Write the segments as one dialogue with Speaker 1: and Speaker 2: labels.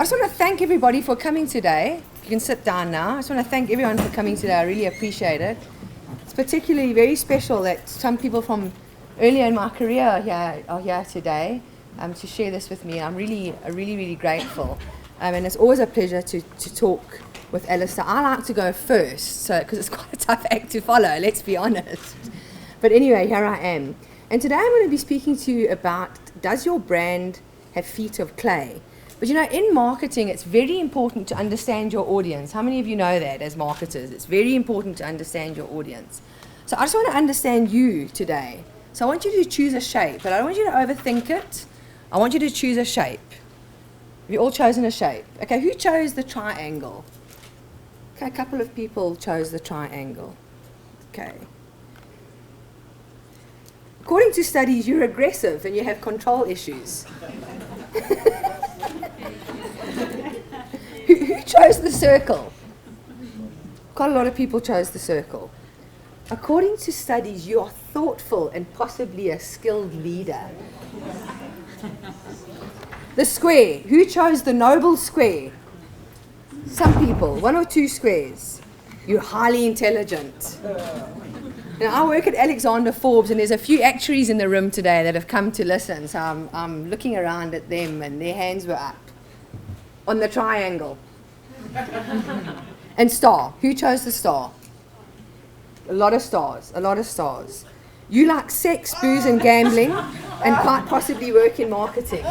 Speaker 1: just want to thank everybody for coming today. You can sit down now. I just want to thank everyone for coming today. I really appreciate it. It's particularly very special that some people from earlier in my career are here today to share this with me. I'm really grateful. And it's always a pleasure to talk with Alistair. I like to go first, because it's quite a tough act to follow, let's be honest. But anyway, here I am. And today I'm going to be speaking to you about, does your brand have feet of clay? But you know, in marketing, it's very important to understand your audience. How many of you know that as marketers? It's very important to understand your audience. So I just want to understand you today. So I want you to choose a shape, but I don't want you to overthink it. I want you to choose a shape. Have you all chosen a shape? Okay, who chose the triangle? Okay, a couple of people chose the triangle. Okay. According to studies, you're aggressive and you have control issues. Who chose the circle? Quite a lot of people chose the circle. According to studies, you are thoughtful and possibly a skilled leader. The square. Who chose the noble square? Some people, 1 or 2 squares. You're highly intelligent. Now, I work at Alexander Forbes, and there's a few actuaries in the room today that have come to listen, so I'm looking around at them, and their hands were up on the triangle. And star. Who chose the star? A lot of stars. You like sex, booze, and gambling, and quite possibly work in marketing.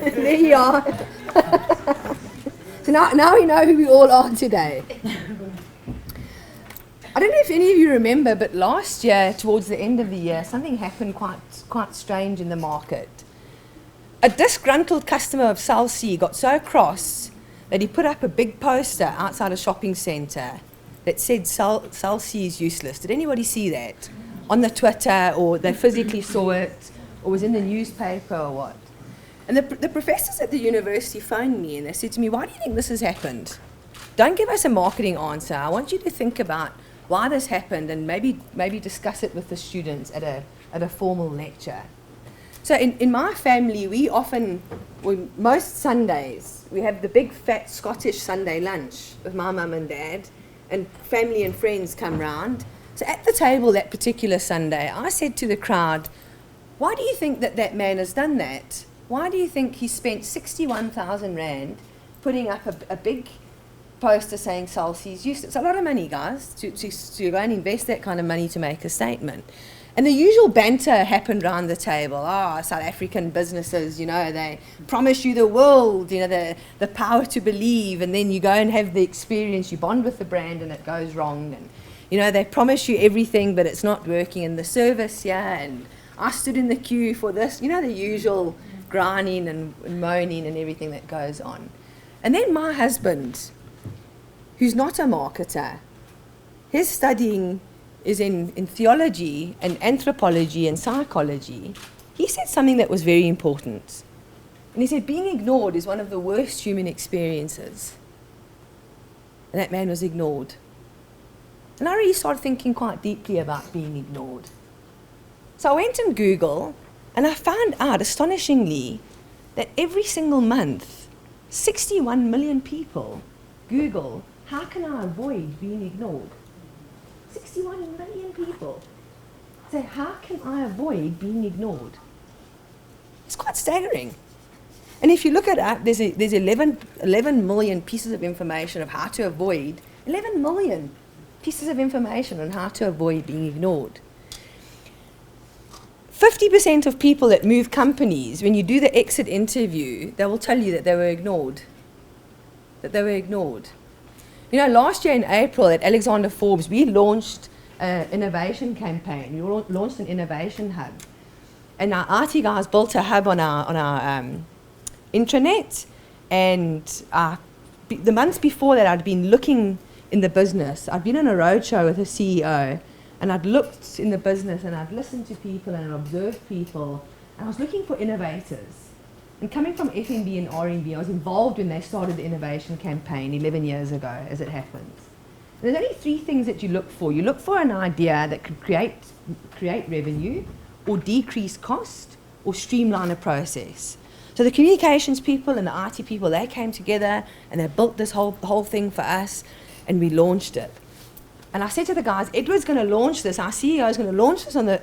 Speaker 1: There you are. So now we know who we all are today. I don't know if any of you remember, but last year, towards the end of the year, something happened quite strange in the market. A disgruntled customer of Cell C got so cross that he put up a big poster outside a shopping centre that said Cell C is useless. Did anybody see that? On the Twitter, or they physically saw it, or was in the newspaper, or what? And the professors at the university phoned me and they said to me, why do you think this has happened? Don't give us a marketing answer. I want you to think about why this happened and maybe discuss it with the students at a formal lecture. So in my family, most Sundays, we have the big fat Scottish Sunday lunch with my mum and dad, and family and friends come round. So at the table that particular Sunday, I said to the crowd, why do you think that man has done that? Why do you think he spent 61,000 Rand putting up a big poster saying Cell C is useless? It's a lot of money, guys, to go and invest that kind of money to make a statement. And the usual banter happened around the table. South African businesses, they promise you the world, the power to believe, and then you go and have the experience, you bond with the brand and it goes wrong. And, they promise you everything, but it's not working in the service, and I stood in the queue for this, the usual grinding and moaning and everything that goes on. And then my husband, who's not a marketer, his studying is in theology and anthropology and psychology. He said something that was very important. And he said, being ignored is one of the worst human experiences. And that man was ignored. And I really started thinking quite deeply about being ignored. So I went and Googled, and I found out, astonishingly, that every single month, 61 million people Google, how can I avoid being ignored? 61 million people say, how can I avoid being ignored? It's quite staggering. And if you look at it, there's 11 million pieces of information of how to avoid, 11 million pieces of information on how to avoid being ignored. 50% of people that move companies, when you do the exit interview, they will tell you that they were ignored. Last year in April at Alexander Forbes, we launched an innovation campaign. We launched an innovation hub. And our IT guys built a hub on our intranet. And the months before that, I'd been looking in the business. I'd been on a roadshow with a CEO, and I'd looked in the business, and I'd listened to people, and I'd observed people, and I was looking for innovators. And coming from FNB and RNB, I was involved when they started the innovation campaign 11 years ago, as it happens. There's only 3 things that you look for. You look for an idea that could create revenue, or decrease cost, or streamline a process. So the communications people and the IT people, they came together and they built this whole thing for us, and we launched it. And I said to the guys, Edward's going to launch this, our CEO is going to launch this on the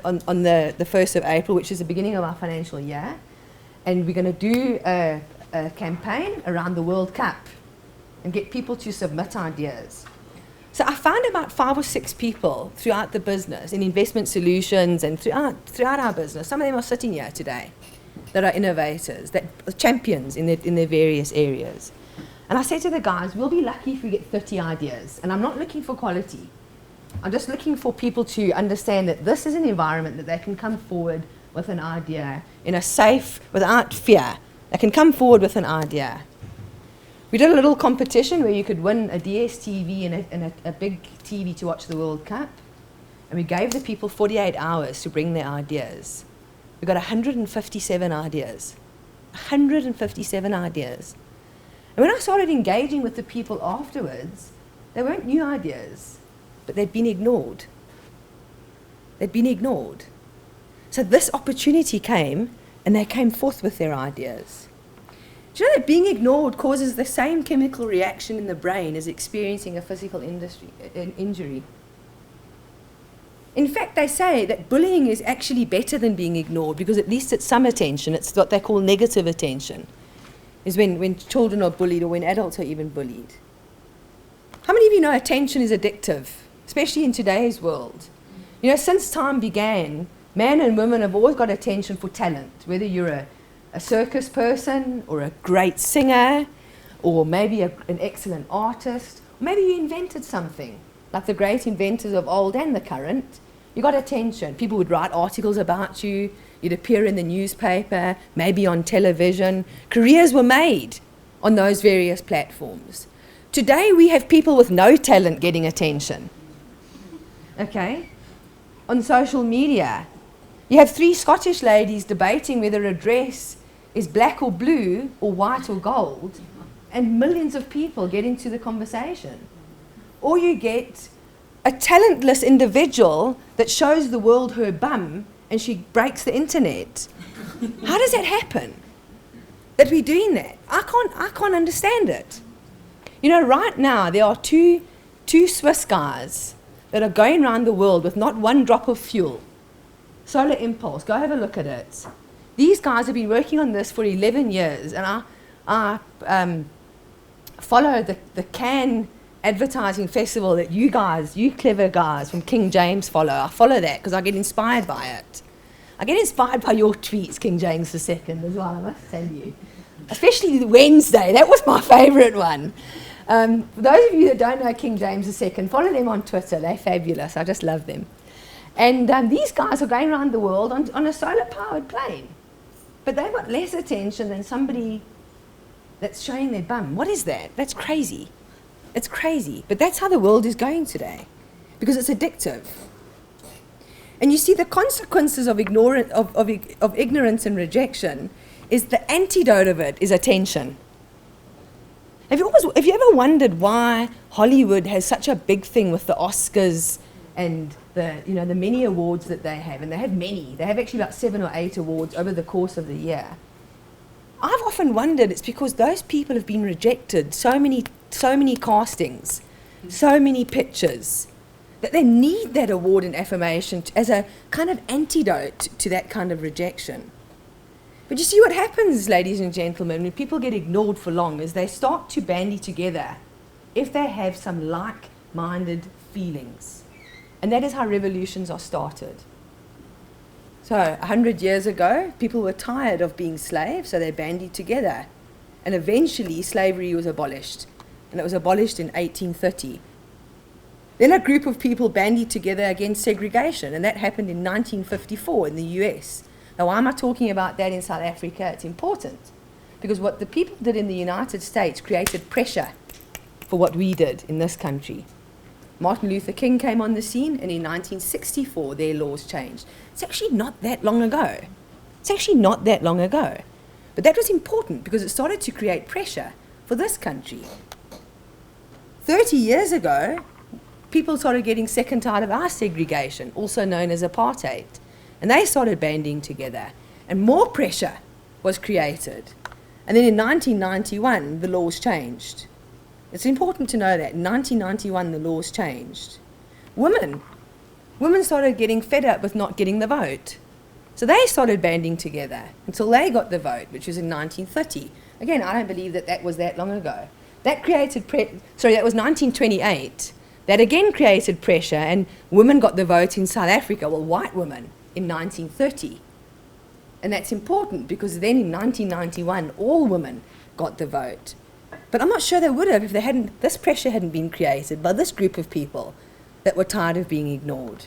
Speaker 1: 1st of April, which is the beginning of our financial year. And we're going to do a campaign around the World Cup and get people to submit ideas. So I found about 5 or 6 people throughout the business, in investment solutions and throughout our business. Some of them are sitting here today that are innovators, that are champions in their various areas. And I said to the guys, we'll be lucky if we get 30 ideas. And I'm not looking for quality. I'm just looking for people to understand that this is an environment that they can come forward with an idea in a safe, without fear. They can come forward with an idea. We did a little competition where you could win a DSTV and a big TV to watch the World Cup. And we gave the people 48 hours to bring their ideas. We got 157 ideas. 157 ideas. And when I started engaging with the people afterwards, they weren't new ideas, but they'd been ignored. They'd been ignored. So this opportunity came, and they came forth with their ideas. Do you know that being ignored causes the same chemical reaction in the brain as experiencing a physical injury? In fact, they say that bullying is actually better than being ignored because at least it's some attention. It's what they call negative attention, is when children are bullied or when adults are even bullied. How many of you know attention is addictive, especially in today's world? You know, since time began, men and women have always got attention for talent, whether you're a circus person or a great singer or maybe an excellent artist, or maybe you invented something, like the great inventors of old and the current. You got attention. People would write articles about you. You'd appear in the newspaper, maybe on television. Careers were made on those various platforms. Today we have people with no talent getting attention. Okay? On social media, you have 3 Scottish ladies debating whether a dress is black or blue or white or gold, and millions of people get into the conversation. Or you get a talentless individual that shows the world her bum and she breaks the internet. How does that happen? That we're doing that? I can't understand it. You know, right now there are two Swiss guys that are going around the world with not one drop of fuel. Solar Impulse, go have a look at it. These guys have been working on this for 11 years, and I follow the Cannes advertising festival that you clever guys from King James follow. I follow that because I get inspired by it. I get inspired by your tweets, King James II, as well, I must tell you. Especially the Wednesday, that was my favourite one. For those of you that don't know King James II, follow them on Twitter. They're fabulous. I just love them. And these guys are going around the world on a solar-powered plane. But they've got less attention than somebody that's showing their bum. What is that? That's crazy. It's crazy. But that's how the world is going today, because it's addictive. And you see, the consequences of ignorance and rejection is the antidote of it is attention. Have you ever wondered why Hollywood has such a big thing with the Oscars and the many awards that they have? And they have many. They have actually about 7 or 8 awards over the course of the year. I've often wondered it's because those people have been rejected so many castings, so many pictures, that they need that award and affirmation as a kind of antidote to that kind of rejection. But you see what happens, ladies and gentlemen, when people get ignored for long is they start to bandy together if they have some like-minded feelings. And that is how revolutions are started. So 100 years ago, people were tired of being slaves, so they bandied together. And eventually, slavery was abolished. And it was abolished in 1830. Then a group of people bandied together against segregation, and that happened in 1954 in the US. Now, why am I talking about that in South Africa? It's important, because what the people did in the United States created pressure for what we did in this country. Martin Luther King came on the scene, and in 1964, their laws changed. It's actually not that long ago. But that was important because it started to create pressure for this country. 30 years ago, people started getting sick and tired of our segregation, also known as apartheid. And they started banding together. And more pressure was created. And then in 1991, the laws changed. It's important to know that in 1991, the laws changed. Women started getting fed up with not getting the vote. So they started banding together until they got the vote, which was in 1930. Again, I don't believe that was that long ago. That created, that was 1928. That again created pressure, and women got the vote in South Africa, well, white women, in 1930. And that's important because then in 1991, all women got the vote. But I'm not sure they would have if this pressure hadn't been created by this group of people that were tired of being ignored.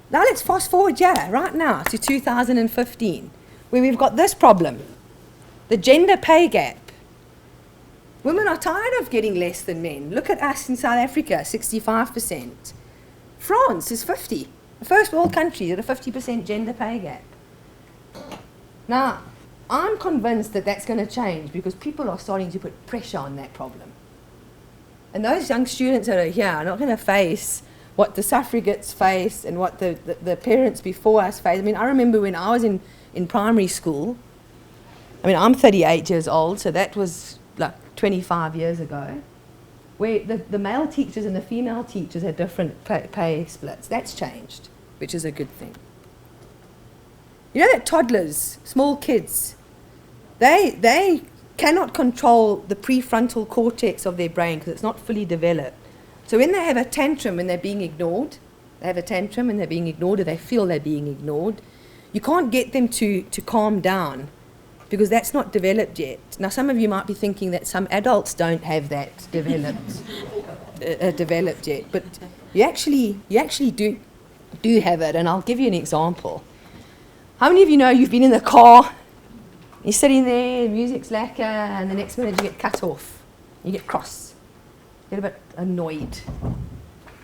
Speaker 1: Now let's fast forward, right now to 2015, where we've got this problem, the gender pay gap. Women are tired of getting less than men. Look at us in South Africa, 65%. France is 50%. The first world country at a 50% gender pay gap. Now, I'm convinced that that's going to change because people are starting to put pressure on that problem. And those young students that are here are not going to face what the suffragettes face and what the parents before us face. I mean, I remember when I was in primary school, I mean, I'm 38 years old, so that was like 25 years ago, where the male teachers and the female teachers had different pay splits. That's changed, which is a good thing. You know that toddlers, small kids, they cannot control the prefrontal cortex of their brain because it's not fully developed. So when they have a tantrum when they're being ignored, or they feel they're being ignored, you can't get them to calm down because that's not developed yet. Now some of you might be thinking that some adults don't have that developed yet, but you actually do have it, and I'll give you an example. How many of you know you've been in the car, you're sitting there, the music's lacquer, and the next minute you get cut off, you get cross, you get a bit annoyed.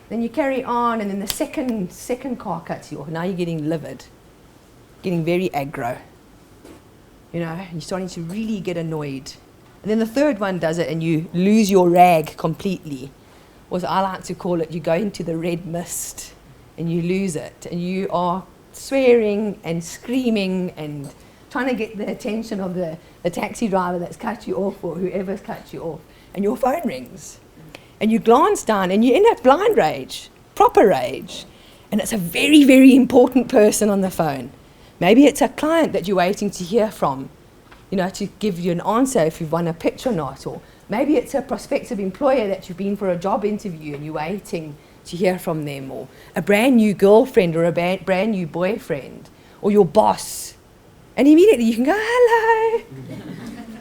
Speaker 1: Then you carry on, and then the second car cuts you off. Now you're getting livid, getting very aggro. You know, you're starting to really get annoyed. And then the third one does it, and you lose your rag completely. Or as I like to call it, you go into the red mist, and you lose it, and you are swearing and screaming and trying to get the attention of the taxi driver that's cut you off or whoever's cut you off, and your phone rings and you glance down and you end up blind rage, proper rage, and it's a very, very important person on the phone. Maybe it's a client that you're waiting to hear from, you know, to give you an answer if you've won a pitch or not, or maybe it's a prospective employer that you've been for a job interview and you're waiting to hear from them, or a brand new girlfriend or a brand new boyfriend, or your boss, and immediately you can go, hello,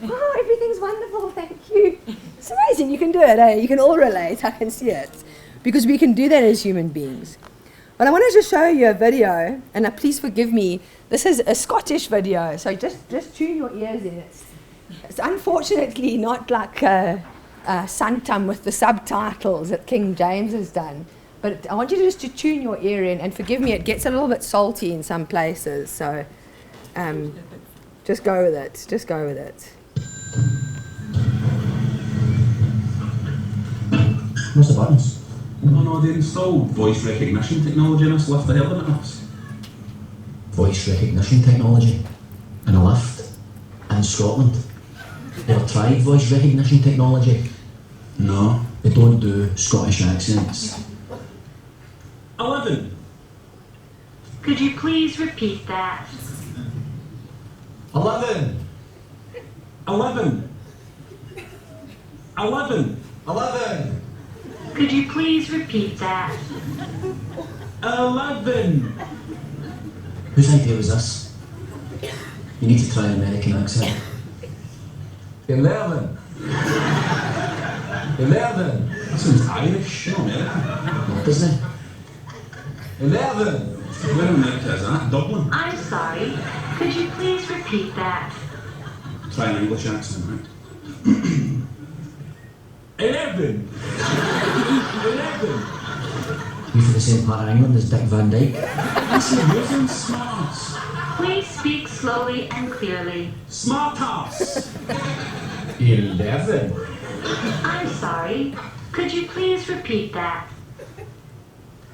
Speaker 1: oh, everything's wonderful, thank you. It's amazing, you can do it, eh? You can all relate, I can see it, because we can do that as human beings. But I wanted to show you a video, and please forgive me, this is a Scottish video, so just tune your ears in. It's unfortunately not like Santam with the subtitles that King James has done. But I want you just to tune your ear in, and forgive me, it gets a little bit salty in some places, so just go with it,
Speaker 2: What's the buttons?
Speaker 3: Oh no, they installed voice recognition technology in this lift. I heard about this.
Speaker 2: Voice recognition technology in a lift in Scotland. Ever tried voice recognition technology?
Speaker 3: No.
Speaker 2: They don't do Scottish accents.
Speaker 3: 11.
Speaker 4: Could you please repeat that?
Speaker 2: 11.
Speaker 3: 11. 11.
Speaker 2: 11.
Speaker 4: Could you please repeat that?
Speaker 3: 11.
Speaker 2: Whose idea was this? You need to try an American accent. 11. 11.
Speaker 3: That sounds Irish, not American.
Speaker 2: No, doesn't it? 11.
Speaker 3: Where in America is that? Dublin?
Speaker 4: I'm sorry. Could you please repeat that?
Speaker 3: Try an English accent, right? 11. 11.
Speaker 2: You from the same part of England as Dick Van Dyke?
Speaker 3: Listen, using smarts.
Speaker 4: Please speak slowly and clearly.
Speaker 3: Smart ass.
Speaker 2: 11.
Speaker 4: I'm sorry. Could you please repeat that?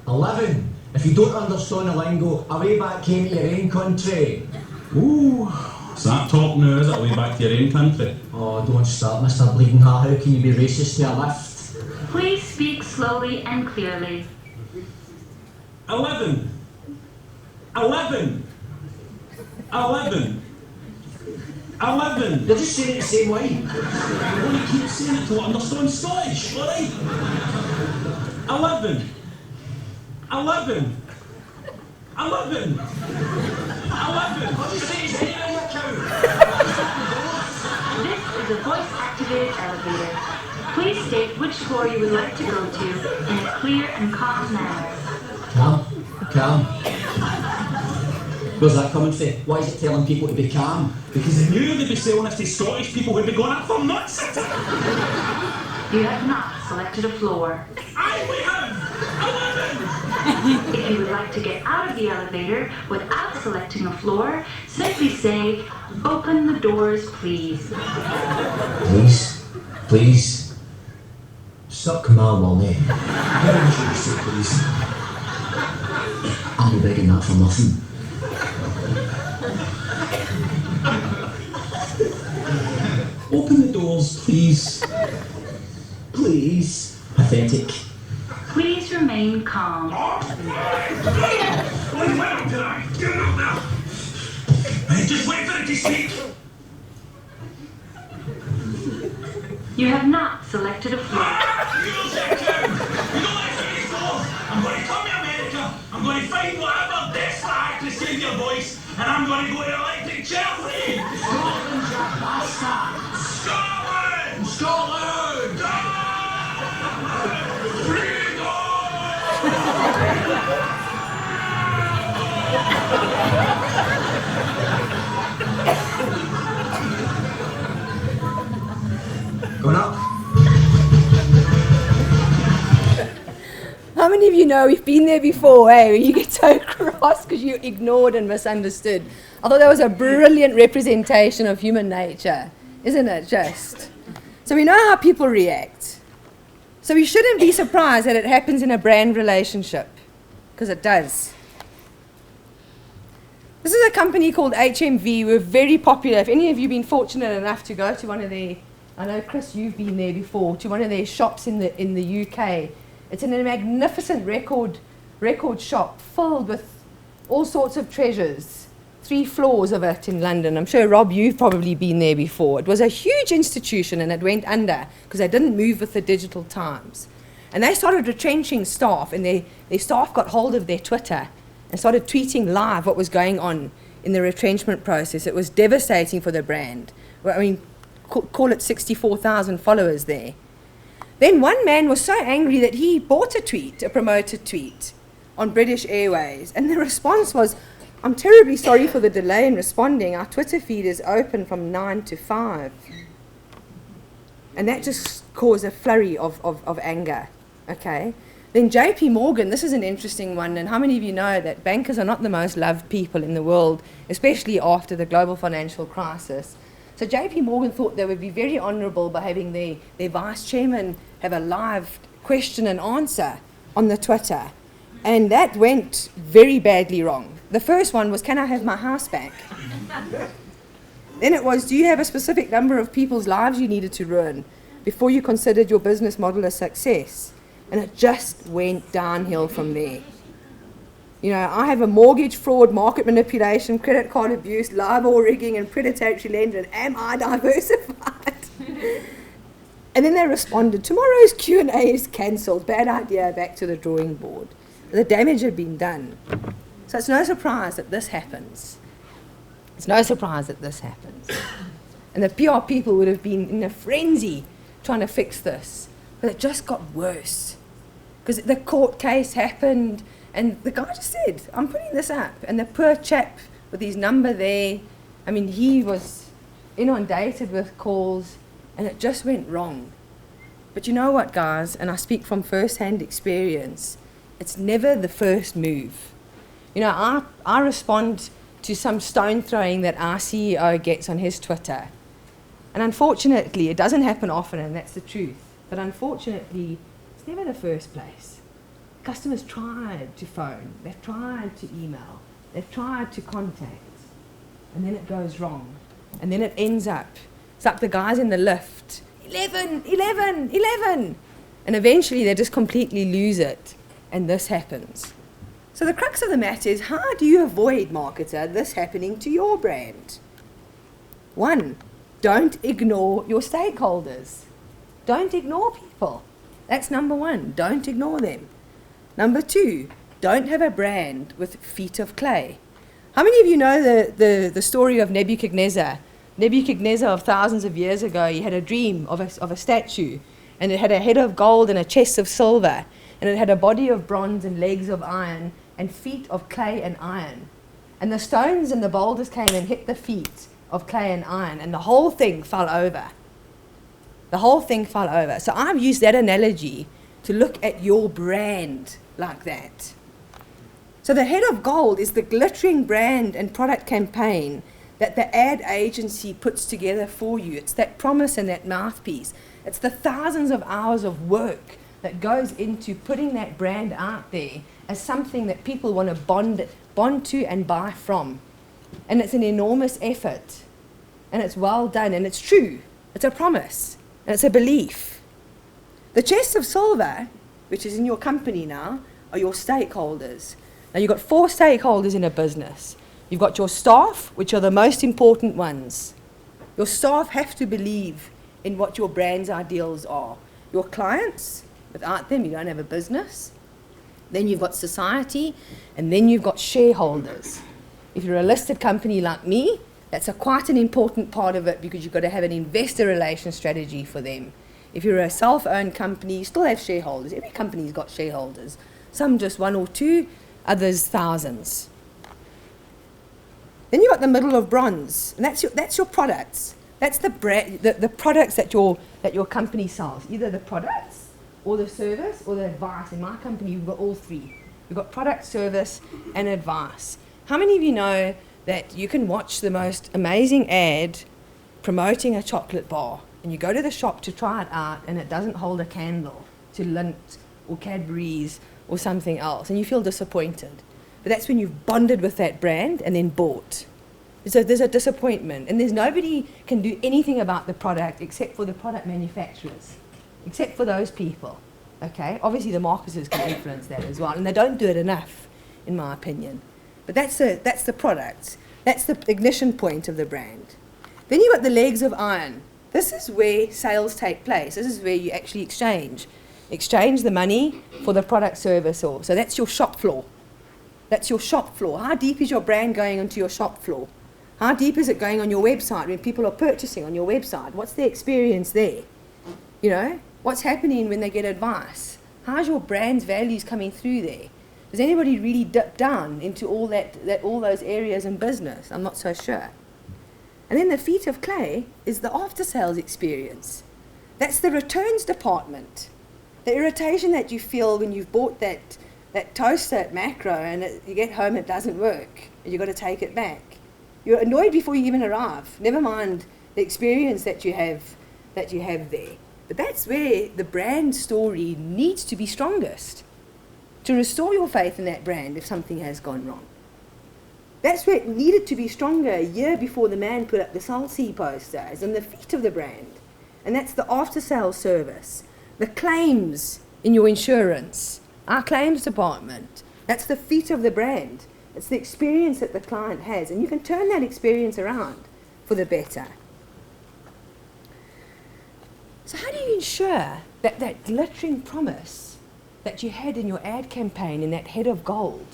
Speaker 2: 11. If you don't understand the lingo, away back came to your own country.
Speaker 3: Ooh, Start talking now, is it? Way back to your own country.
Speaker 2: Oh, don't start, Mr. Bleeding Heart. How can you be racist to a lift?
Speaker 4: Please speak slowly and clearly.
Speaker 3: 11. 11. 11. 11.
Speaker 2: You're just saying it the same way.
Speaker 3: I'm going to keep saying it till I understand Scottish, alright? 11. 11. 11. 11.
Speaker 2: I'll just say his name in your cow.
Speaker 4: This is a voice-activated elevator. Please state which floor you would like to go to in a clear and calm manner.
Speaker 2: Calm. Where's that coming from? Why is it telling people to be calm?
Speaker 3: Because they knew they'd be selling this to Scottish people who'd be going up for nuts.
Speaker 4: You have not selected a floor.
Speaker 3: Aye, we have! 11!
Speaker 4: If you would like to get out of the elevator without selecting a floor, simply say, "Open the doors, please."
Speaker 2: Please? Please? Stop Kamal Walney. How much you say please? I'm begging that for nothing.
Speaker 3: Open the doors, please.
Speaker 2: Please? Pathetic.
Speaker 4: Please remain calm.
Speaker 3: Just wait for it to speak.
Speaker 4: You have not selected a floor.
Speaker 3: You don't say too. You don't listen to these doors. I'm going to come to America. I'm going to find whatever desperate act to save your voice, and I'm going to go to electric Chelsea.
Speaker 2: Scotland, you bastard!
Speaker 3: Scotland!
Speaker 2: Scotland! Going up.
Speaker 1: How many of you know we've been there before, eh? Where you get so cross because you ignored and misunderstood. I thought that was a brilliant representation of human nature, isn't it, just? So we know how people react. So we shouldn't be surprised that it happens in a brand relationship, because it does. This is a company called HMV. We're very popular. If any of you have been fortunate enough to go to one of their, I know Chris, you've been there before, to one of their shops in the UK. It's in a magnificent record shop filled with all sorts of treasures. 3 floors of it in London. I'm sure, Rob, you've probably been there before. It was a huge institution and it went under because they didn't move with the digital times. And they started retrenching staff, and their staff got hold of their Twitter and started tweeting live what was going on in the retrenchment process. It was devastating for the brand. Well, I mean, call it 64,000 followers there. Then one man was so angry that he bought a tweet, a promoted tweet, on British Airways. And the response was, "I'm terribly sorry for the delay in responding. Our Twitter feed is open from 9 to 5. And that just caused a flurry of anger. Okay? Then JP Morgan, this is an interesting one. And how many of you know that bankers are not the most loved people in the world, especially after the global financial crisis? So JP Morgan thought they would be very honourable by having their vice chairman have a live question and answer on the Twitter. And that went very badly wrong. The first one was, "Can I have my house back?" Then it was, "Do you have a specific number of people's lives you needed to ruin before you considered your business model a success?" And it just went downhill from there. You know, "I have a mortgage fraud, market manipulation, credit card abuse, LIBOR rigging, and predatory lending. Am I diversified?" And then they responded, "Tomorrow's Q&A is cancelled. Bad idea, back to the drawing board." The damage had been done. So it's no surprise that this happens. It's no surprise that this happens. And the PR people would have been in a frenzy trying to fix this. But it just got worse. Because the court case happened, and the guy just said, "I'm putting this up." And the poor chap with his number there, I mean, he was inundated with calls, and it just went wrong. But you know what, guys, and I speak from first-hand experience, it's never the first move. You know, I respond to some stone throwing that our CEO gets on his Twitter. And unfortunately, it doesn't happen often, and that's the truth. But unfortunately, it's never the first place. Customers tried to phone, they've tried to email, they've tried to contact. and then it goes wrong, and then it ends up, it's like the guys in the lift, 11, 11, 11, and eventually they just completely lose it, and this happens. So the crux of the matter is, how do you avoid, marketer, this happening to your brand? 1, don't ignore your stakeholders. Don't ignore people. That's number 1. Don't ignore them. Number 2, don't have a brand with feet of clay. How many of you know the story of Nebuchadnezzar? Nebuchadnezzar of thousands of years ago, he had a dream of a statue, and it had a head of gold and a chest of silver, and it had a body of bronze and legs of iron and feet of clay and iron. And the stones and the boulders came and hit the feet of clay and iron, and the whole thing fell over. The whole thing fell over. So I've used that analogy to look at your brand like that. So the head of gold is the glittering brand and product campaign that the ad agency puts together for you. It's that promise and that mouthpiece. It's the thousands of hours of work that goes into putting that brand out there as something that people want to bond to and buy from. And it's an enormous effort. And it's well done, and it's true. It's a promise, and it's a belief. The chest of silver, which is in your company now, are your stakeholders. Now you've got 4 stakeholders in a business. You've got your staff, which are the most important ones. Your staff have to believe in what your brand's ideals are. Your clients, without them you don't have a business. Then you've got society, and then you've got shareholders. If you're a listed company like me, that's quite an important part of it, because you've got to have an investor relations strategy for them. If you're a self-owned company, you still have shareholders. Every company's got shareholders. Some just 1 or 2, others thousands. Then you've got the middle of bronze, and that's your products. That's the products that your company sells, either the products or the service or the advice. In my company, we've got all 3. We've got product, service, and advice. How many of you know that you can watch the most amazing ad promoting a chocolate bar, and you go to the shop to try it out, and it doesn't hold a candle to Lindt or Cadbury's or something else, and you feel disappointed? But that's when you've bonded with that brand and then bought. So there's a disappointment, and there's nobody can do anything about the product except for the product manufacturers, except for those people. Okay, obviously the marketers can influence that as well, and they don't do it enough, in my opinion. But that's the product. That's the ignition point of the brand. Then you've got the legs of iron. This is where sales take place. This is where you actually exchange the money for the product, service, or so that's your shop floor. That's your shop floor. How deep is your brand going onto your shop floor? How deep is it going on your website when people are purchasing on your website? What's the experience there? You know, what's happening when they get advice? How's your brand's values coming through there? Does anybody really dip down into all those areas in business? I'm not so sure. And then the feet of clay is the after-sales experience. That's the returns department. The irritation that you feel when you've bought that toaster at Macro and you get home, it doesn't work, and you've got to take it back. You're annoyed before you even arrive. Never mind the experience that you have there. But that's where the brand story needs to be strongest, to restore your faith in that brand if something has gone wrong. That's where it needed to be stronger a year before the man put up the Salsi posters and the feet of the brand. And that's the after-sales service. The claims in your insurance, our claims department, that's the feet of the brand. It's the experience that the client has, and you can turn that experience around for the better. So how do you ensure that that glittering promise that you had in your ad campaign in that head of gold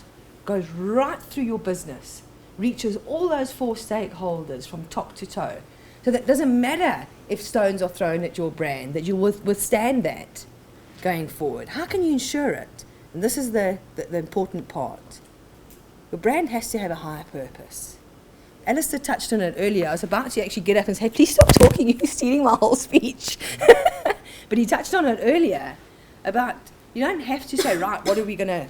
Speaker 1: goes right through your business, reaches all those 4 stakeholders from top to toe, so that it doesn't matter if stones are thrown at your brand, that you will withstand that going forward? How can you ensure it? And this is the important part. Your brand has to have a higher purpose. Alistair touched on it earlier. I was about to actually get up and say, please stop talking, you're stealing my whole speech. But he touched on it earlier about, you don't have to say, right, what are we gonna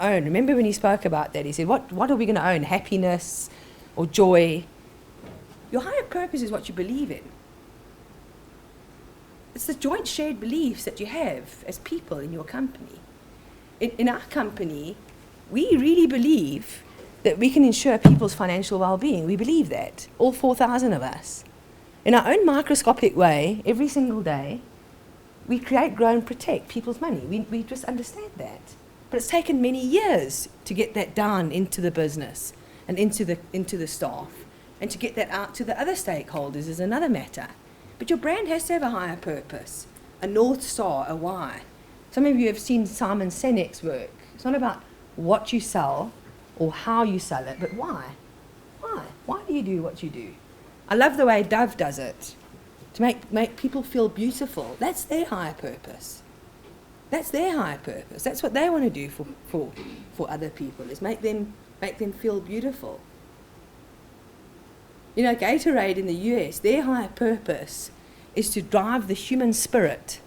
Speaker 1: own? Remember when he spoke about that, he said, what are we gonna own? Happiness or joy? Your higher purpose is what you believe in. It's the joint shared beliefs that you have as people in your company. In our company, we really believe that we can ensure people's financial well-being. We believe that, all 4,000 of us. In our own microscopic way, every single day, we create, grow and protect people's money. We just understand that. But it's taken many years to get that down into the business and into the staff. And to get that out to the other stakeholders is another matter. But your brand has to have a higher purpose, a North Star, a why. Some of you have seen Simon Sinek's work. It's not about what you sell or how you sell it, but why. Why? Why do you do what you do? I love the way Dove does it, to make people feel beautiful. That's their higher purpose. That's their higher purpose. That's what they want to do for other people, is make them feel beautiful. You know, Gatorade in the US, their higher purpose is to drive the human spirit.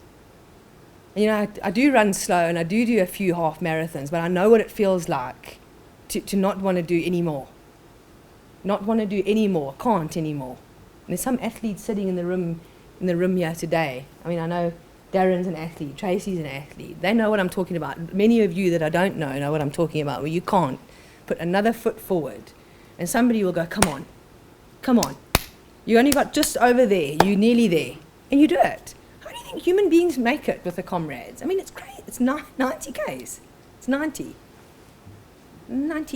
Speaker 1: And, you know, I do run slow and I do a few half marathons, but I know what it feels like to not want to do any more. Not want to do any more, can't anymore. And there's some athletes sitting in the room here today. I mean, I know Darren's an athlete, Tracy's an athlete. They know what I'm talking about. Many of you that I don't know what I'm talking about, where you can't put another foot forward. And somebody will go, come on. You only got just over there, you're nearly there. And you do it. How do you think human beings make it with the comrades? I mean, it's great. It's 90 Ks. It's 90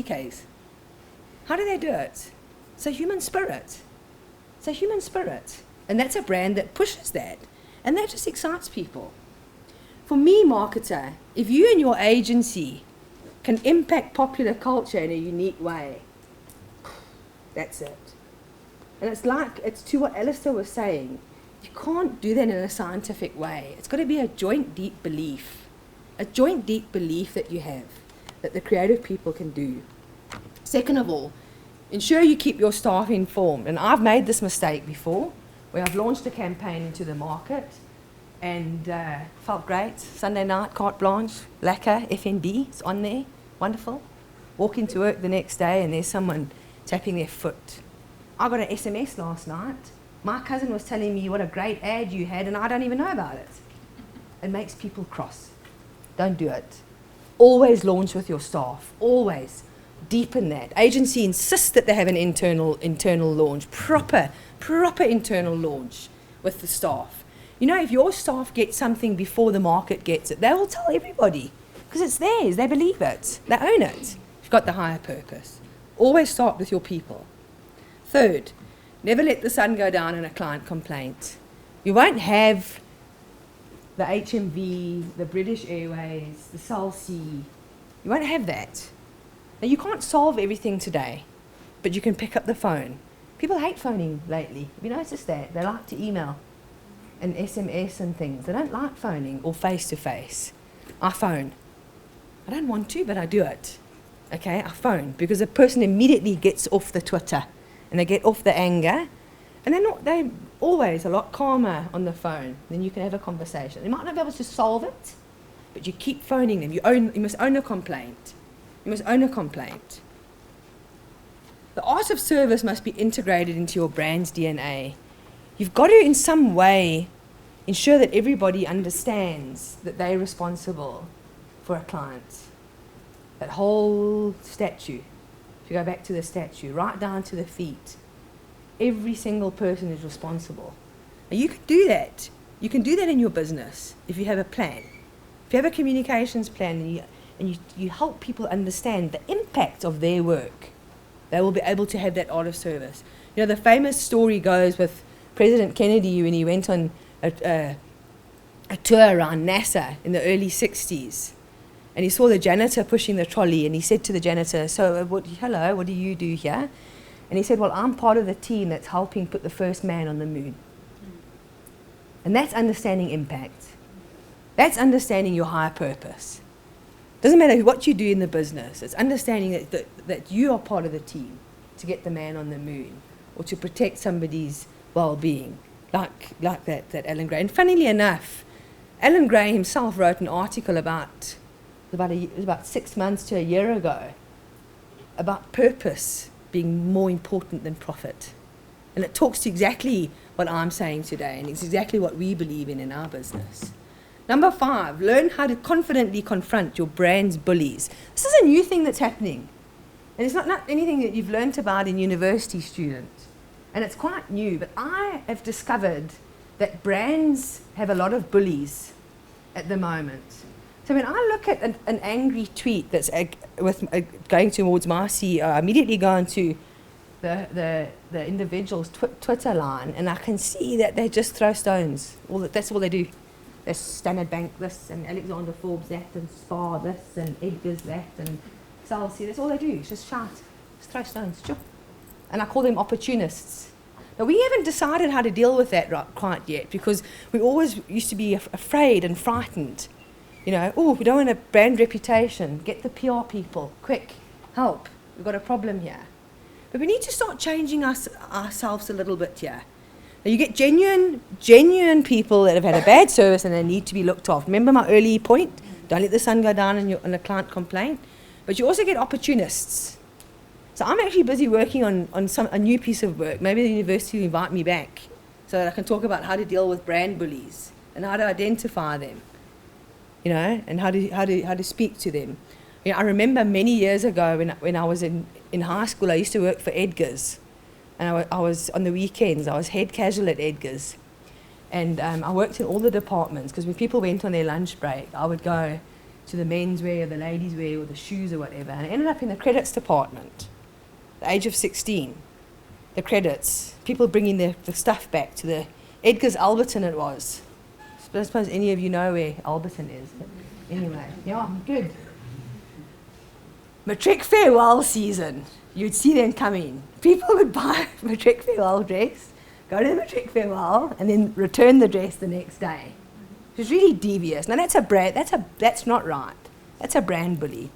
Speaker 1: Ks. How do they do it? It's a human spirit. It's a human spirit. And that's a brand that pushes that. And that just excites people. For me, marketer, if you and your agency can impact popular culture in a unique way, that's it. And it's to what Alistair was saying. You can't do that in a scientific way. It's got to be a joint deep belief. A joint deep belief that you have, that the creative people can do. Second of all, ensure you keep your staff informed. And I've made this mistake before, where I've launched a campaign into the market and felt great. Sunday night, carte blanche, lacquer, FNB, it's on there, wonderful. Walk into work the next day and there's someone tapping their foot. I got an SMS last night. My cousin was telling me what a great ad you had and I don't even know about it. It makes people cross. Don't do it. Always launch with your staff, always. Deepen that. Agency insists that they have an internal launch, proper internal launch with the staff. You know, if your staff get something before the market gets it, they will tell everybody because it's theirs. They believe it. They own it. You've got the higher purpose. Always start with your people. Third, never let the sun go down in a client complaint. You won't have the HMV, the British Airways, the Cell C. You won't have that. Now, you can't solve everything today, but you can pick up the phone. People hate phoning lately. Have you noticed that? They like to email and SMS and things. They don't like phoning or face-to-face. I phone. I don't want to, but I do it. Okay, I phone because the person immediately gets off the Twitter and they get off the anger, and they're always a lot calmer on the phone. Then you can have a conversation. You might not be able to solve it, but you keep phoning them. You must own a complaint. You must own a complaint. The art of service must be integrated into your brand's DNA. You've got to, in some way, ensure that everybody understands that they're responsible for a client. That whole statue, if you go back to the statue, right down to the feet, every single person is responsible. And you can do that. You can do that in your business if you have a plan. If you have a communications plan and you help people understand the impact of their work, they will be able to have that art of service. You know, the famous story goes with President Kennedy when he went on a tour around NASA in the early 60s. And he saw the janitor pushing the trolley, and he said to the janitor, hello, what do you do here? And he said, well, I'm part of the team that's helping put the first man on the moon. And that's understanding impact. That's understanding your higher purpose. Doesn't matter what you do in the business. It's understanding that you are part of the team to get the man on the moon or to protect somebody's well-being, like that Alan Gray. And funnily enough, Alan Gray himself wrote an article about 6 months to a year ago about purpose being more important than profit. And it talks to exactly what I'm saying today, and it's exactly what we believe in our business. Number 5, learn how to confidently confront your brand's bullies. This is a new thing that's happening. And it's not anything that you've learnt about in university, students. And it's quite new, but I have discovered that brands have a lot of bullies at the moment. So when I look at an angry tweet that's going towards my CEO, I immediately go into the individual's Twitter line, and I can see that they just throw stones. That's all they do. There's Standard Bank this, and Alexander Forbes that, and Spar this, and Edgar's that, and Chelsea. That's all they do. It's just shout, just throw stones. Sure. And I call them opportunists. Now, we haven't decided how to deal with that quite yet, because we always used to be afraid and frightened. You know, oh, we don't want a brand reputation. Get the PR people, quick, help. We've got a problem here. But we need to start changing ourselves a little bit here. Now, you get genuine people that have had a bad service and they need to be looked after. Remember my early point? Don't let the sun go down on a client complaint. But you also get opportunists. So I'm actually busy working on a new piece of work. Maybe the university will invite me back so that I can talk about how to deal with brand bullies and how to identify them, you know, and how to speak to them. You know, I remember many years ago when I was in high school, I used to work for Edgar's. And I was on the weekends, I was head casual at Edgar's. And I worked in all the departments, because when people went on their lunch break, I would go to the menswear, or the ladies' wear, or the shoes, or whatever. And I ended up in the credits department, the age of 16. The credits, people bringing the stuff back to the Edgar's Alberton it was. I suppose any of you know where Alberton is. But anyway, yeah, good. Matric farewell season. You'd see them coming. People would buy a matric farewell dress, go to the matric farewell, and then return the dress the next day. It was really devious. Now that's not right. That's a brand bully.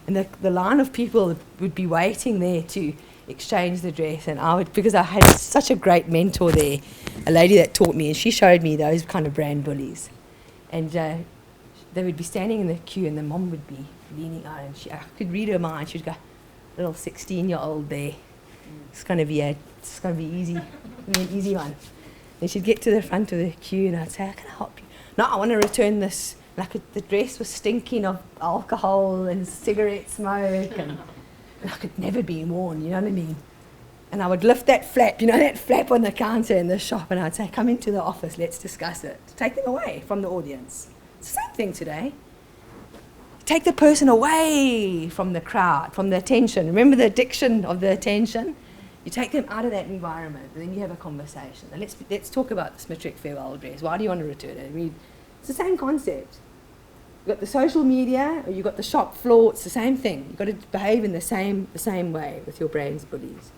Speaker 1: And the line of people would be waiting there to exchange the dress, and because I had such a great mentor there, a lady that taught me, and she showed me those kind of brand bullies. And they would be standing in the queue, and the mom would be leaning out, and I could read her mind. She'd go, little 16-year-old there. It's going to be easy. An easy one. Then she'd get to the front of the queue, and I'd say, "How can I help you?" "No, I want to return this." And the dress was stinking of alcohol and cigarette smoke, and I could never be worn. You know what I mean? And I would lift that flap, you know, that flap on the counter in the shop, and I'd say, "Come into the office. Let's discuss it." Take them away from the audience. It's the same thing today. Take the person away from the crowd, from the attention. Remember the addiction of the attention? You take them out of that environment, and then you have a conversation. And let's talk about this matric farewell dress. Why do you want to return it? I mean, it's the same concept. You've got the social media, or you've got the shop floor. It's the same thing. You've got to behave in the same way with your brand's bullies.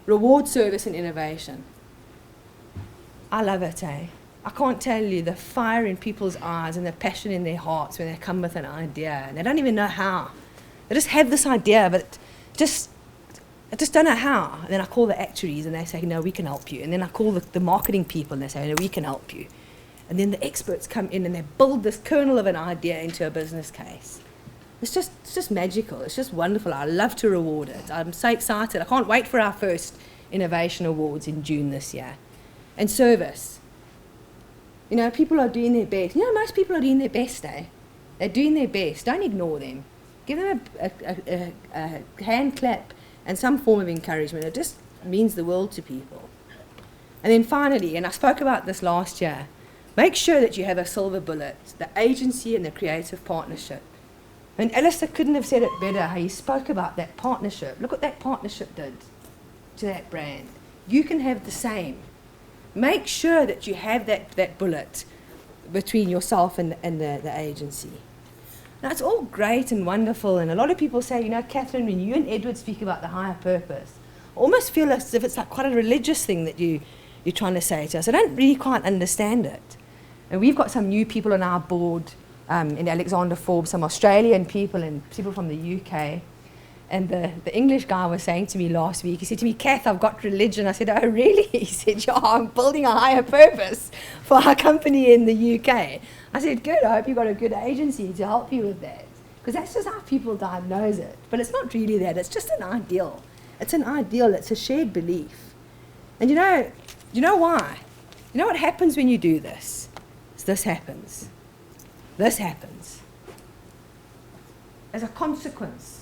Speaker 1: Reward, service, and innovation. I love it, eh? I can't tell you the fire in people's eyes and the passion in their hearts when they come with an idea, and they don't even know how. They just have this idea, but I just don't know how. And then I call the actuaries, and they say, "No, we can help you." And then I call the marketing people, and they say, "No, we can help you." And then the experts come in, and they build this kernel of an idea into a business case. It's just magical. It's just wonderful. I love to reward it. I'm so excited. I can't wait for our first Innovation Awards in June this year. And service. You know, people are doing their best. You know, most people are doing their best, eh? They're doing their best. Don't ignore them. Give them a hand clap and some form of encouragement. It just means the world to people. And then finally, and I spoke about this last year, make sure that you have a silver bullet, the agency and the creative partnership. And Alistair couldn't have said it better, how he spoke about that partnership. Look what that partnership did to that brand. You can have the same. Make sure that you have that bullet between yourself and the agency. Now, it's all great and wonderful, and a lot of people say, you know, Katherine, when you and Edward speak about the higher purpose, I almost feel as if it's like quite a religious thing that you're trying to say to us. I don't really quite understand it. And we've got some new people on our board, in Alexander Forbes, some Australian people and people from the UK. And the English guy was saying to me last week, he said to me, "Kath, I've got religion." I said, "Oh, really?" He said, "Yeah, I'm building a higher purpose for our company in the UK." I said, "Good, I hope you've got a good agency to help you with that." Because that's just how people diagnose it. But it's not really that, it's just an ideal. It's an ideal, it's a shared belief. And you know why? You know what happens when you do this? This happens. This happens. As a consequence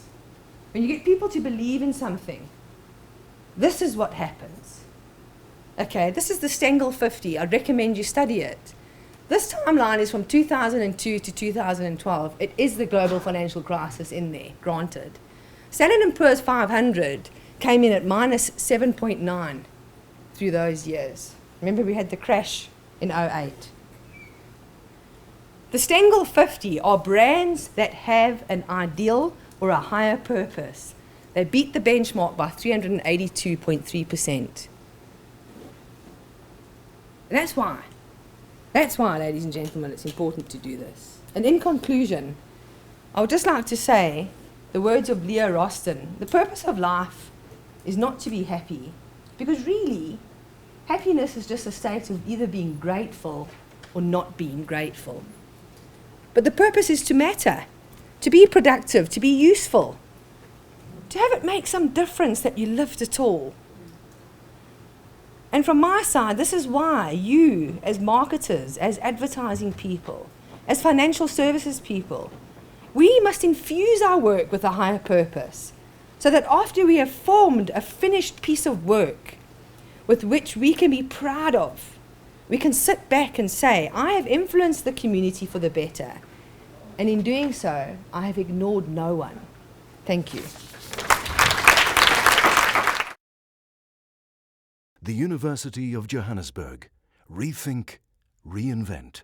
Speaker 1: when you get people to believe in something, this is what happens. Okay, this is the Stengel 50. I'd recommend you study it. This timeline is from 2002 to 2012. It is the global financial crisis in there, granted. Standard & Poor's 500 came in at minus 7.9 through those years. Remember, we had the crash in 2008. The Stengel 50 are brands that have an ideal or a higher purpose. They beat the benchmark by 382.3%. And that's why, ladies and gentlemen, it's important to do this. And in conclusion, I would just like to say the words of Leo Rosten: the purpose of life is not to be happy, because really, happiness is just a state of either being grateful or not being grateful. But the purpose is to matter, to be productive, to be useful, to have it make some difference that you lived at all. And from my side, this is why you, as marketers, as advertising people, as financial services people, we must infuse our work with a higher purpose, so that after we have formed a finished piece of work with which we can be proud of, we can sit back and say, I have influenced the community for the better, and in doing so, I have ignored no one. Thank you.
Speaker 5: The University of Johannesburg. Rethink, reinvent.